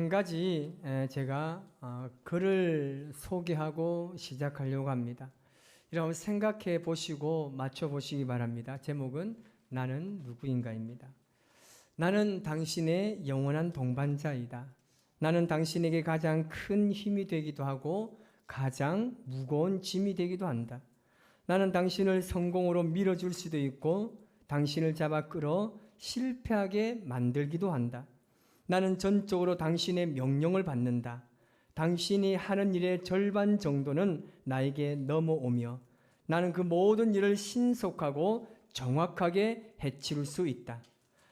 한 가지 제가 글을 소개하고 시작하려고 합니다. 여러분 생각해 보시고 맞춰 보시기 바랍니다. 제목은 나는 누구인가입니다. 나는 당신의 영원한 동반자이다. 나는 당신에게 가장 큰 힘이 되기도 하고 가장 무거운 짐이 되기도 한다. 나는 당신을 성공으로 밀어줄 수도 있고 당신을 잡아 끌어 실패하게 만들기도 한다. 나는 전적으로 당신의 명령을 받는다. 당신이 하는 일의 절반 정도는 나에게 넘어오며 나는 그 모든 일을 신속하고 정확하게 해치울 수 있다.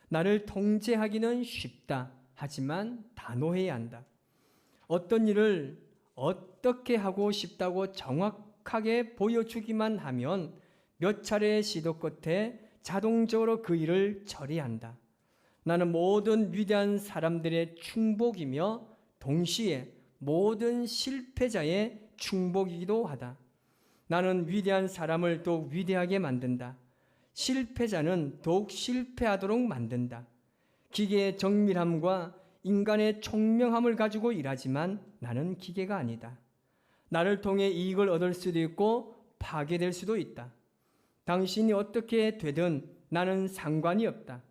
나를 통제하기는 쉽다. 하지만 단호해야 한다. 어떤 일을 어떻게 하고 싶다고 정확하게 보여주기만 하면 몇 차례의 시도 끝에 자동적으로 그 일을 처리한다. 나는 모든 위대한 사람들의 충복이며 동시에 모든 실패자의 충복이기도 하다. 나는 위대한 사람을 더욱 위대하게 만든다. 실패자는 더욱 실패하도록 만든다. 기계의 정밀함과 인간의 총명함을 가지고 일하지만 나는 기계가 아니다. 나를 통해 이익을 얻을 수도 있고 파괴될 수도 있다. 당신이 어떻게 되든 나는 상관이 없다.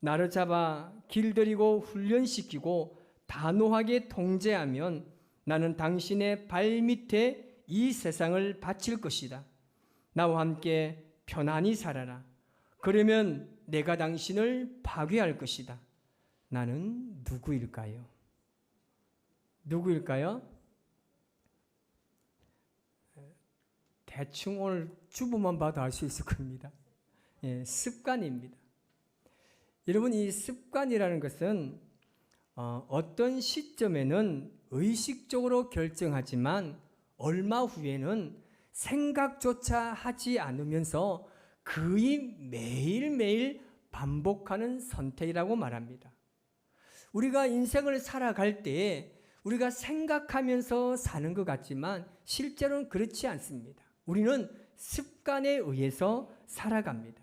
나를 잡아 길들이고 훈련시키고 단호하게 통제하면 나는 당신의 발밑에 이 세상을 바칠 것이다. 나와 함께 편안히 살아라. 그러면 내가 당신을 파괴할 것이다. 나는 누구일까요? 누구일까요? 대충 오늘 주부만 봐도 알 수 있을 겁니다. 습관입니다. 여러분, 이 습관이라는 것은 어떤 시점에는 의식적으로 결정하지만 얼마 후에는 생각조차 하지 않으면서 거의 매일매일 반복하는 선택이라고 말합니다. 우리가 인생을 살아갈 때에 우리가 생각하면서 사는 것 같지만 실제로는 그렇지 않습니다. 우리는 습관에 의해서 살아갑니다.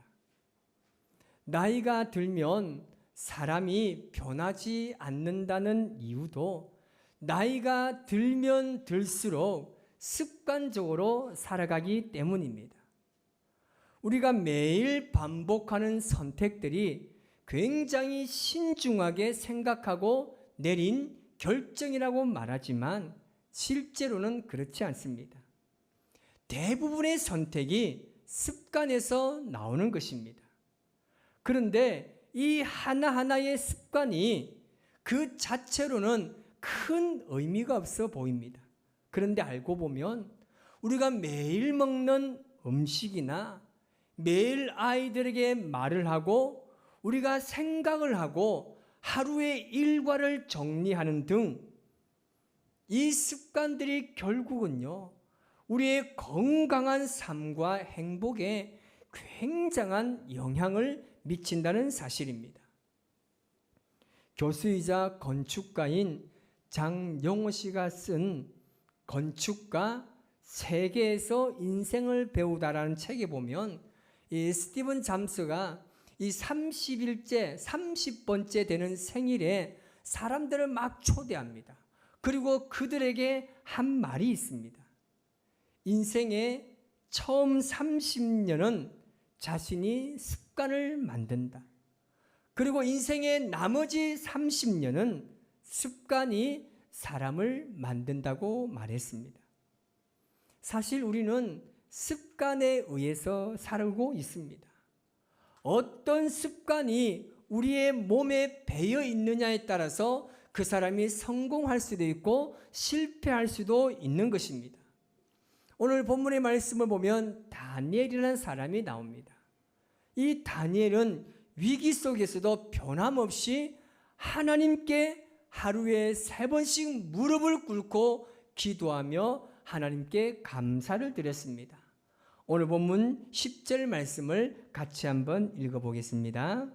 나이가 들면 사람이 변하지 않는다는 이유도 나이가 들면 들수록 습관적으로 살아가기 때문입니다. 우리가 매일 반복하는 선택들이 굉장히 신중하게 생각하고 내린 결정이라고 말하지만 실제로는 그렇지 않습니다. 대부분의 선택이 습관에서 나오는 것입니다. 그런데 이 하나하나의 습관이 그 자체로는 큰 의미가 없어 보입니다. 그런데 알고 보면 우리가 매일 먹는 음식이나 매일 아이들에게 말을 하고 우리가 생각을 하고 하루의 일과를 정리하는 등 이 습관들이 결국은요, 우리의 건강한 삶과 행복에 굉장한 영향을 미친다는 사실입니다. 교수이자 건축가인 장영호 씨가 쓴 건축가 세계에서 인생을 배우다라는 책에 보면 이 스티븐 잠스가 이 30번째 되는 생일에 사람들을 막 초대합니다. 그리고 그들에게 한 말이 있습니다. 인생의 처음 30년은 자신이 습관을 만든다. 그리고 인생의 나머지 30년은 습관이 사람을 만든다고 말했습니다. 사실 우리는 습관에 의해서 살고 있습니다. 어떤 습관이 우리의 몸에 배어 있느냐에 따라서 그 사람이 성공할 수도 있고 실패할 수도 있는 것입니다. 오늘 본문의 말씀을 보면 다니엘이라는 사람이 나옵니다. 이 다니엘은 위기 속에서도 변함없이 하나님께 하루에 3번씩 무릎을 꿇고 기도하며 하나님께 감사를 드렸습니다. 오늘 본문 10절 말씀을 같이 한번 읽어보겠습니다.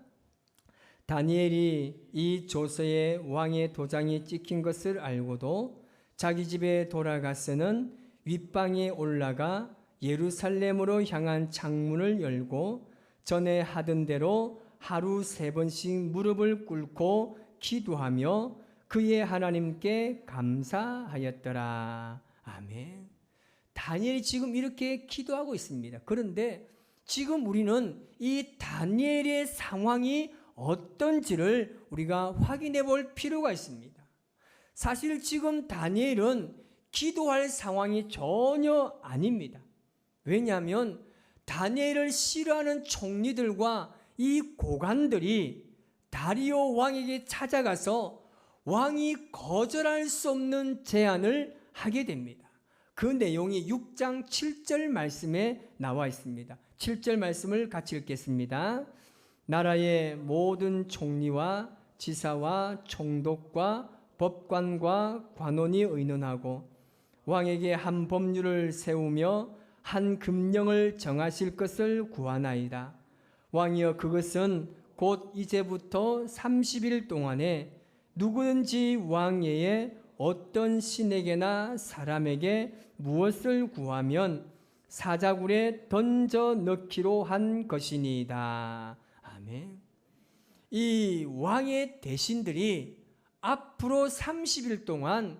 다니엘이 이 조서에 왕의 도장이 찍힌 것을 알고도 자기 집에 돌아가서는 윗방에 올라가 예루살렘으로 향한 창문을 열고 전에 하던 대로 하루 3번씩 무릎을 꿇고 기도하며 그의 하나님께 감사하였더라. 아멘. 다니엘이 지금 이렇게 기도하고 있습니다. 그런데 지금 우리는 이 다니엘의 상황이 어떤지를 우리가 확인해 볼 필요가 있습니다. 사실 지금 다니엘은 기도할 상황이 전혀 아닙니다. 왜냐하면 다니엘을 싫어하는 총리들과 이 고관들이 다리오 왕에게 찾아가서 왕이 거절할 수 없는 제안을 하게 됩니다. 그 내용이 6장 7절 말씀에 나와 있습니다. 7절 말씀을 같이 읽겠습니다. 나라의 모든 총리와 지사와 총독과 법관과 관원이 의논하고 왕에게 한 법률을 세우며 한 금령을 정하실 것을 구하나이다. 왕이여, 그것은 곧 이제부터 30일 동안에 누구든지 왕외에 어떤 신에게나 사람에게 무엇을 구하면 사자굴에 던져 넣기로 한 것이니이다. 아멘. 이 왕의 대신들이 앞으로 30일 동안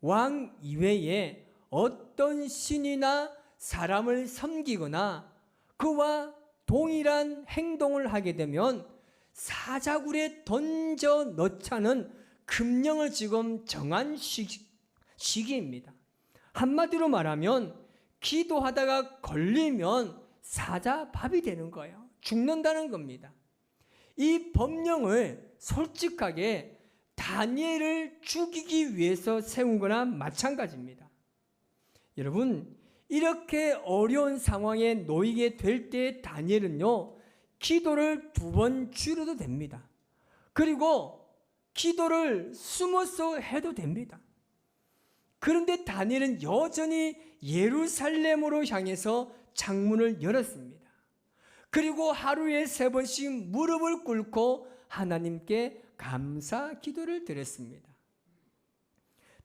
왕 이외에 어떤 신이나 사람을 섬기거나 그와 동일한 행동을 하게 되면 사자굴에 던져 넣자는 금령을 지금 정한 시기입니다. 한마디로 말하면 기도하다가 걸리면 사자밥이 되는 거예요. 죽는다는 겁니다. 이 법령을 솔직하게 다니엘을 죽이기 위해서 세운 거나 마찬가지입니다. 여러분, 이렇게 어려운 상황에 놓이게 될 때 다니엘은요, 기도를 2번 줄여도 됩니다. 그리고 기도를 숨어서 해도 됩니다. 그런데 다니엘은 여전히 예루살렘으로 향해서 창문을 열었습니다. 그리고 하루에 3번씩 무릎을 꿇고 하나님께 감사 기도를 드렸습니다.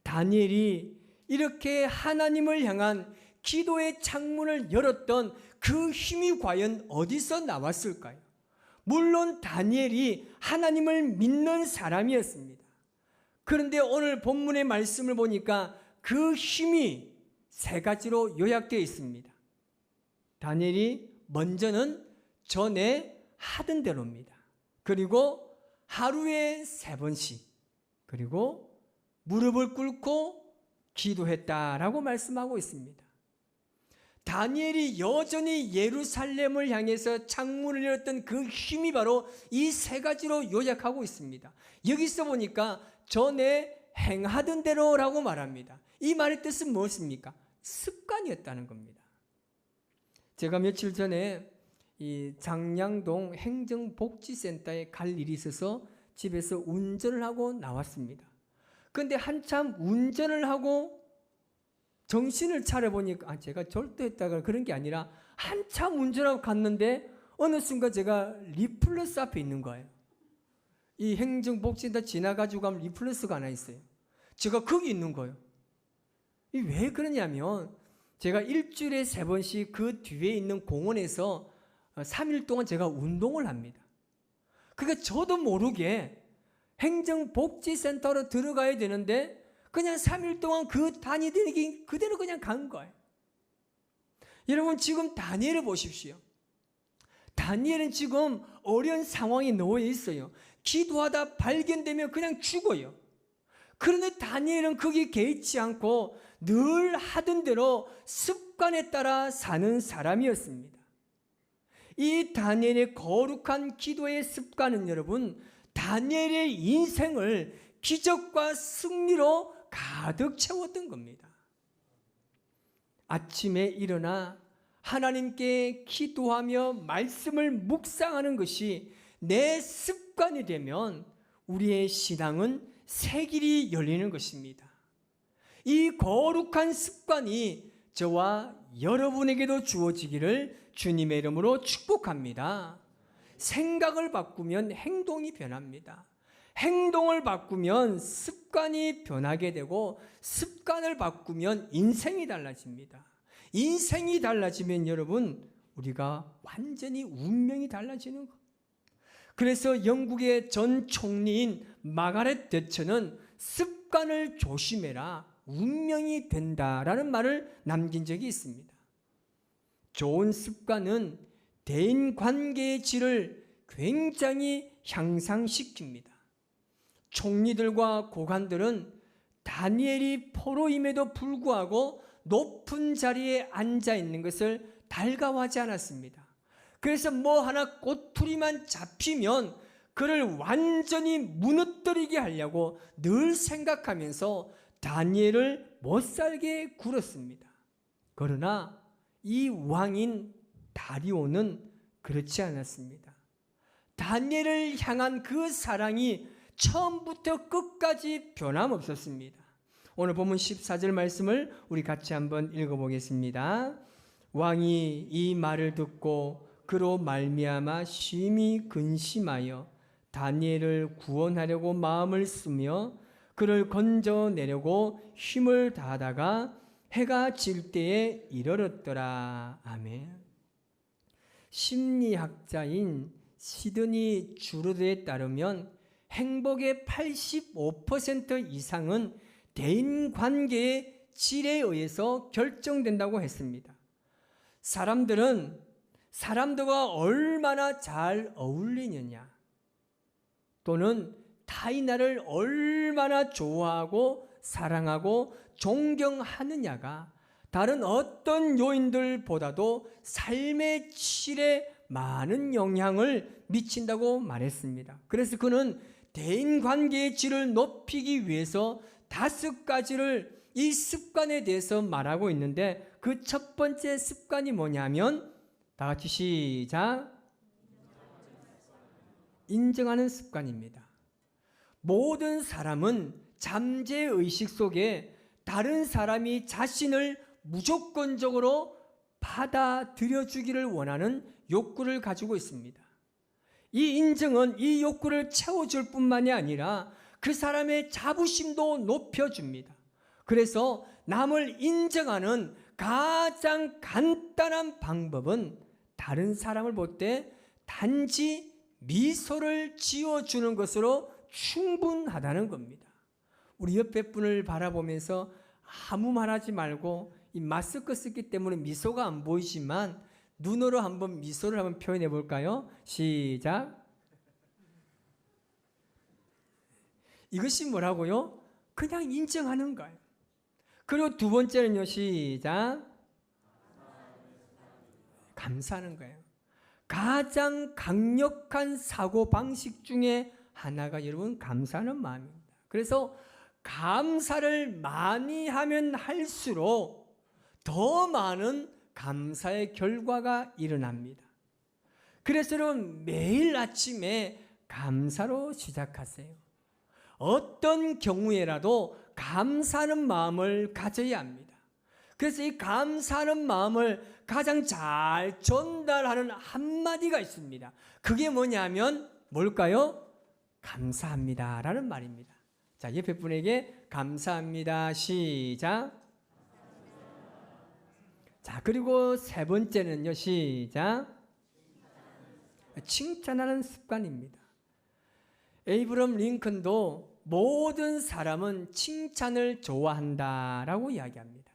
다니엘이 이렇게 하나님을 향한 기도의 창문을 열었던 그 힘이 과연 어디서 나왔을까요? 물론 다니엘이 하나님을 믿는 사람이었습니다. 그런데 오늘 본문의 말씀을 보니까 그 힘이 3가지로 요약되어 있습니다. 다니엘이 먼저는 전에 하던 대로입니다. 그리고 하루에 3번씩, 그리고 무릎을 꿇고 기도했다라고 말씀하고 있습니다. 다니엘이 여전히 예루살렘을 향해서 창문을 열었던 그 힘이 바로 이 3가지로 요약하고 있습니다. 여기서 보니까 전에 행하던 대로라고 말합니다. 이 말의 뜻은 무엇입니까? 습관이었다는 겁니다. 제가 며칠 전에 이 장량동 행정복지센터에 갈 일이 있어서 집에서 운전을 하고 나왔습니다. 그런데 한참 운전을 하고 정신을 차려보니까 제가 절도했다가 그런 게 아니라 한참 운전하고 갔는데 어느 순간 제가 리플러스 앞에 있는 거예요. 이 행정복지센터 지나가지고 가면 리플러스가 하나 있어요. 제가 거기 있는 거예요. 왜 그러냐면 제가 일주일에 3번씩 그 뒤에 있는 공원에서 3일 동안 제가 운동을 합니다. 그러니까 저도 모르게 행정복지센터로 들어가야 되는데 그냥 3일 동안 그 다니더니 그대로 그냥 간 거예요. 여러분, 지금 다니엘을 보십시오. 다니엘은 지금 어려운 상황에 놓여 있어요. 기도하다 발견되면 그냥 죽어요. 그런데 다니엘은 거기 개의치 않고 늘 하던 대로 습관에 따라 사는 사람이었습니다. 이 다니엘의 거룩한 기도의 습관은 여러분, 다니엘의 인생을 기적과 승리로 가득 채웠던 겁니다. 아침에 일어나 하나님께 기도하며 말씀을 묵상하는 것이 내 습관이 되면 우리의 신앙은 새 길이 열리는 것입니다. 이 거룩한 습관이 저와 여러분에게도 주어지기를 주님의 이름으로 축복합니다. 생각을 바꾸면 행동이 변합니다. 행동을 바꾸면 습관이 변하게 되고 습관을 바꾸면 인생이 달라집니다. 인생이 달라지면 여러분, 우리가 완전히 운명이 달라지는 것. 그래서 영국의 전 총리인 마가렛 대처는 습관을 조심해라. 운명이 된다라는 말을 남긴 적이 있습니다. 좋은 습관은 대인관계의 질을 굉장히 향상시킵니다. 총리들과 고관들은 다니엘이 포로임에도 불구하고 높은 자리에 앉아 있는 것을 달가워하지 않았습니다. 그래서 뭐 하나 꼬투리만 잡히면 그를 완전히 무너뜨리게 하려고 늘 생각하면서 다니엘을 못살게 굴었습니다. 그러나 이 왕인 다리오는 그렇지 않았습니다. 다니엘을 향한 그 사랑이 처음부터 끝까지 변함없었습니다. 오늘 본문 14절 말씀을 우리 같이 한번 읽어보겠습니다. 왕이 이 말을 듣고 그로 말미암아 심히 근심하여 다니엘을 구원하려고 마음을 쓰며 그를 건져내려고 힘을 다하다가 해가 질 때에 이르렀더라. 아멘. 심리학자인 시드니 주르드에 따르면 행복의 85% 이상은 대인관계의 질에 의해서 결정된다고 했습니다. 사람들은 사람들과 얼마나 잘 어울리느냐, 또는 타인 나를 얼마나 좋아하고 사랑하고 존경하느냐가 다른 어떤 요인들보다도 삶의 질에 많은 영향을 미친다고 말했습니다. 그래서 그는 대인관계의 질을 높이기 위해서 5가지를 이 습관에 대해서 말하고 있는데, 그 첫 번째 습관이 뭐냐면, 다 같이 시작. 인정하는 습관입니다. 모든 사람은 잠재의식 속에 다른 사람이 자신을 무조건적으로 받아들여주기를 원하는 욕구를 가지고 있습니다. 이 인정은 이 욕구를 채워줄 뿐만이 아니라 그 사람의 자부심도 높여줍니다. 그래서 남을 인정하는 가장 간단한 방법은 다른 사람을 볼 때 단지 미소를 지어주는 것으로 충분하다는 겁니다. 우리 옆에 분을 바라보면서 아무 말하지 말고, 이 마스크 쓰기 때문에 미소가 안 보이지만 눈으로 한번 미소를 한번 표현해 볼까요? 시작. 이것이 뭐라고요? 그냥 인정하는 거예요. 그리고 두 번째는요, 시작. 감사하는 거예요. 가장 강력한 사고방식 중에 하나가 여러분 감사하는 마음입니다. 그래서 감사를 많이 하면 할수록 더 많은 감사의 결과가 일어납니다. 그래서 여러분 매일 아침에 감사로 시작하세요. 어떤 경우에라도 감사하는 마음을 가져야 합니다. 그래서 이 감사하는 마음을 가장 잘 전달하는 한마디가 있습니다. 그게 뭐냐면 뭘까요? 감사합니다 라는 말입니다. 자, 옆에 분에게 감사합니다. 시작. 자, 그리고 세 번째는요, 시작. 칭찬하는 습관입니다. 에이브럼 링컨도 모든 사람은 칭찬을 좋아한다라고 이야기합니다.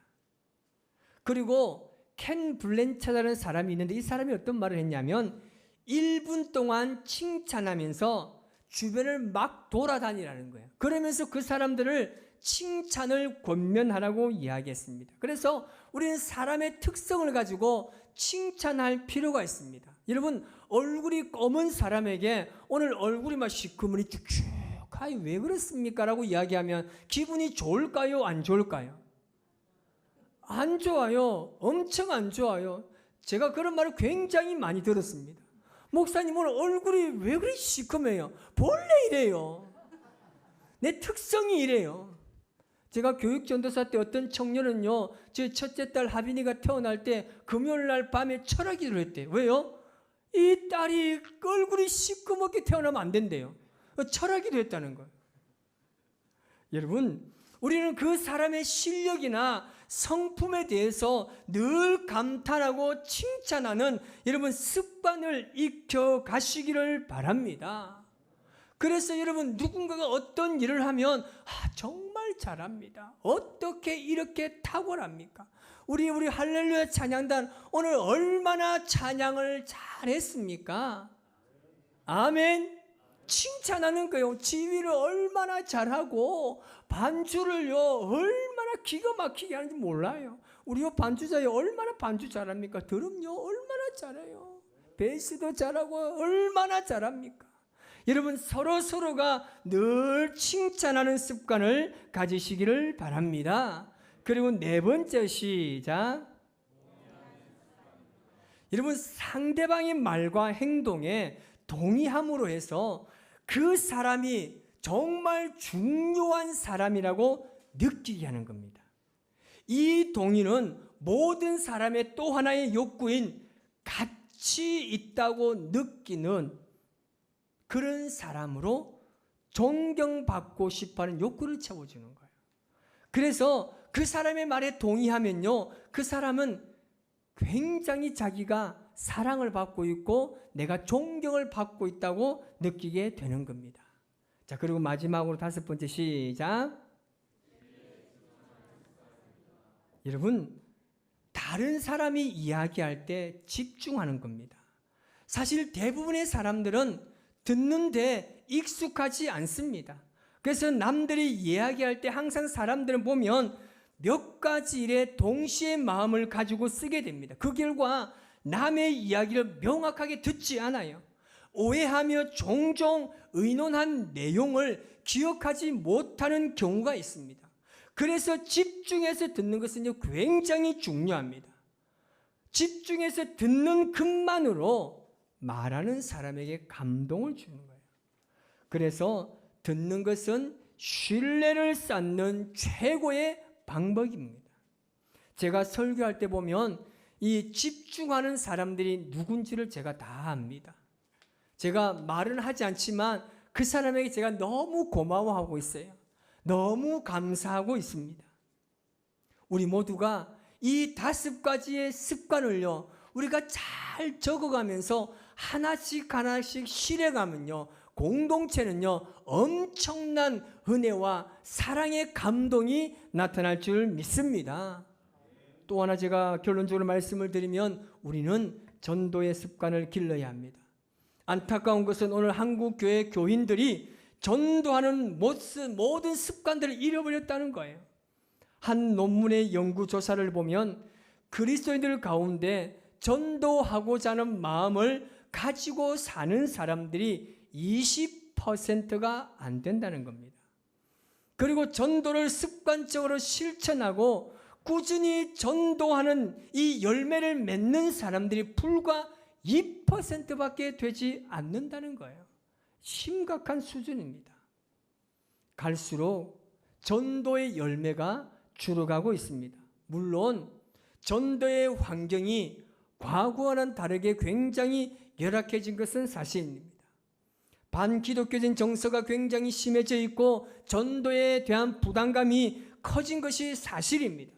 그리고 켄 블랜차라는 사람이 있는데, 이 사람이 어떤 말을 했냐면 1분 동안 칭찬하면서 주변을 막 돌아다니라는 거예요. 그러면서 그 사람들을 칭찬을 권면하라고 이야기했습니다. 그래서 우리는 사람의 특성을 가지고 칭찬할 필요가 있습니다. 여러분, 얼굴이 검은 사람에게 오늘 얼굴이 막 시커머니 축축하니 왜 그렇습니까? 라고 이야기하면 기분이 좋을까요? 안 좋을까요? 안 좋아요. 엄청 안 좋아요. 제가 그런 말을 굉장히 많이 들었습니다. 목사님, 오늘 얼굴이 왜 그리 시커매요? 본래 이래요. 내 특성이 이래요. 제가 교육전도사 때 어떤 청년은요, 제 첫째 딸 하빈이가 태어날 때 금요일날 밤에 철학기도를 했대요. 왜요? 이 딸이 얼굴이 시커멓게 태어나면 안 된대요. 철학기도 했다는 거예요. 여러분, 우리는 그 사람의 실력이나 성품에 대해서 늘 감탄하고 칭찬하는 여러분 습관을 익혀 가시기를 바랍니다. 그래서 여러분, 누군가가 어떤 일을 하면 잘합니다. 어떻게 이렇게 탁월합니까? 우리 할렐루야 찬양단 오늘 얼마나 찬양을 잘했습니까? 아멘. 칭찬하는 거예요. 지휘를 얼마나 잘하고 반주를요 얼마나 기가 막히게 하는지 몰라요. 우리 반주자요 얼마나 반주 잘합니까? 드럼요 얼마나 잘해요. 베이스도 잘하고 얼마나 잘합니까? 여러분 서로가 늘 칭찬하는 습관을 가지시기를 바랍니다. 그리고 네 번째 시작. 여러분 상대방의 말과 행동에 동의함으로 해서 그 사람이 정말 중요한 사람이라고 느끼게 하는 겁니다. 이 동의는 모든 사람의 또 하나의 욕구인 가치 있다고 느끼는 그런 사람으로 존경받고 싶어하는 욕구를 채워주는 거예요. 그래서 그 사람의 말에 동의하면요, 그 사람은 굉장히 자기가 사랑을 받고 있고 내가 존경을 받고 있다고 느끼게 되는 겁니다. 자, 그리고 마지막으로 다섯 번째 시작. 여러분, 다른 사람이 이야기할 때 집중하는 겁니다. 사실 대부분의 사람들은 듣는데 익숙하지 않습니다. 그래서 남들이 이야기할 때 항상 사람들은 보면 몇 가지 일에 동시에 마음을 가지고 쓰게 됩니다. 그 결과 남의 이야기를 명확하게 듣지 않아요. 오해하며 종종 의논한 내용을 기억하지 못하는 경우가 있습니다. 그래서 집중해서 듣는 것은 굉장히 중요합니다. 집중해서 듣는 것만으로 말하는 사람에게 감동을 주는 거예요. 그래서 듣는 것은 신뢰를 쌓는 최고의 방법입니다. 제가 설교할 때 보면 이 집중하는 사람들이 누군지를 제가 다 압니다. 제가 말은 하지 않지만 그 사람에게 제가 너무 고마워하고 있어요. 너무 감사하고 있습니다. 우리 모두가 이 5가지의 습관을요, 우리가 잘 적어가면서 하나씩 실행하면요, 공동체는요, 엄청난 은혜와 사랑의 감동이 나타날 줄 믿습니다. 또 하나 제가 결론적으로 말씀을 드리면 우리는 전도의 습관을 길러야 합니다. 안타까운 것은 오늘 한국 교회 교인들이 전도하는 모든 습관들을 잃어버렸다는 거예요. 한 논문의 연구조사를 보면 그리스도인들 가운데 전도하고자 하는 마음을 가지고 사는 사람들이 20%가 안 된다는 겁니다. 그리고 전도를 습관적으로 실천하고 꾸준히 전도하는 이 열매를 맺는 사람들이 불과 2%밖에 되지 않는다는 거예요. 심각한 수준입니다. 갈수록 전도의 열매가 줄어가고 있습니다. 물론 전도의 환경이 과거와는 다르게 굉장히 열악해진 것은 사실입니다. 반기독교적인 정서가 굉장히 심해져 있고 전도에 대한 부담감이 커진 것이 사실입니다.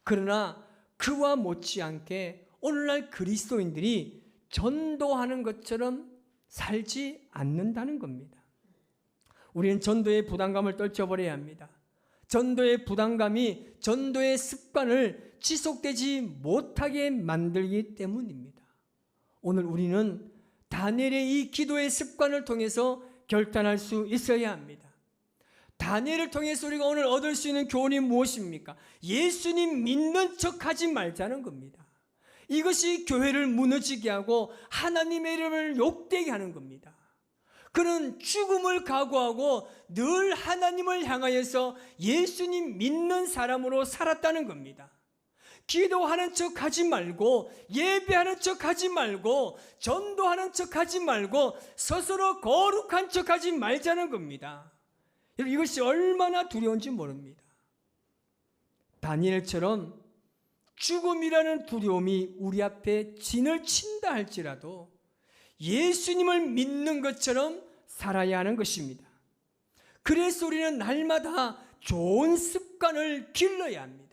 그러나 그와 못지않게 오늘날 그리스도인들이 전도하는 것처럼 살지 않는다는 겁니다. 우리는 전도의 부담감을 떨쳐버려야 합니다. 전도의 부담감이 전도의 습관을 지속되지 못하게 만들기 때문입니다. 오늘 우리는 다니엘의 이 기도의 습관을 통해서 결단할 수 있어야 합니다. 다니엘을 통해서 우리가 오늘 얻을 수 있는 교훈이 무엇입니까? 예수님 믿는 척하지 말자는 겁니다. 이것이 교회를 무너지게 하고 하나님의 이름을 욕되게 하는 겁니다. 그는 죽음을 각오하고 늘 하나님을 향하여서 예수님 믿는 사람으로 살았다는 겁니다. 기도하는 척 하지 말고 예배하는 척 하지 말고 전도하는 척 하지 말고 스스로 거룩한 척 하지 말자는 겁니다. 이것이 얼마나 두려운지 모릅니다. 다니엘처럼 죽음이라는 두려움이 우리 앞에 진을 친다 할지라도 예수님을 믿는 것처럼 살아야 하는 것입니다. 그래서 우리는 날마다 좋은 습관을 길러야 합니다.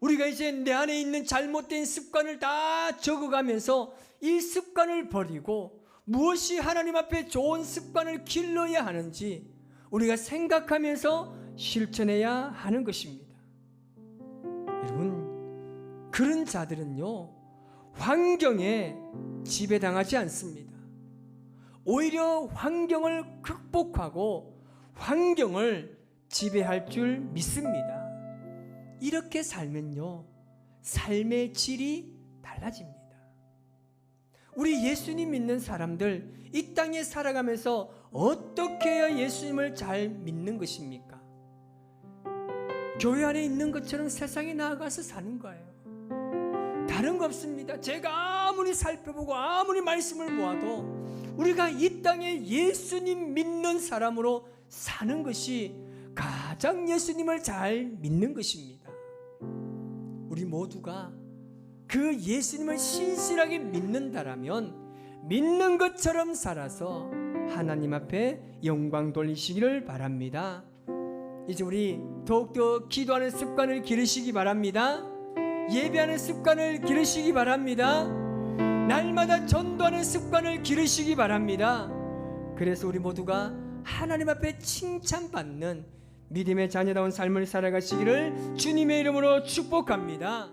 우리가 이제 내 안에 있는 잘못된 습관을 다 적어가면서 이 습관을 버리고 무엇이 하나님 앞에 좋은 습관을 길러야 하는지 우리가 생각하면서 실천해야 하는 것입니다. 여러분, 그런 자들은요, 환경에 지배당하지 않습니다. 오히려 환경을 극복하고 환경을 지배할 줄 믿습니다. 이렇게 살면요, 삶의 질이 달라집니다. 우리 예수님 믿는 사람들, 이 땅에 살아가면서 어떻게 해야 예수님을 잘 믿는 것입니까? 교회 안에 있는 것처럼 세상에 나아가서 사는 거예요. 다른 거 없습니다. 제가 아무리 살펴보고 아무리 말씀을 모아도 우리가 이 땅에 예수님 믿는 사람으로 사는 것이 가장 예수님을 잘 믿는 것입니다. 우리 모두가 그 예수님을 신실하게 믿는다라면 믿는 것처럼 살아서 하나님 앞에 영광 돌리시기를 바랍니다. 이제 우리 더욱더 기도하는 습관을 기르시기 바랍니다. 예배하는 습관을 기르시기 바랍니다. 날마다 전도하는 습관을 기르시기 바랍니다. 그래서 우리 모두가 하나님 앞에 칭찬받는 믿음의 자녀다운 삶을 살아가시기를 주님의 이름으로 축복합니다.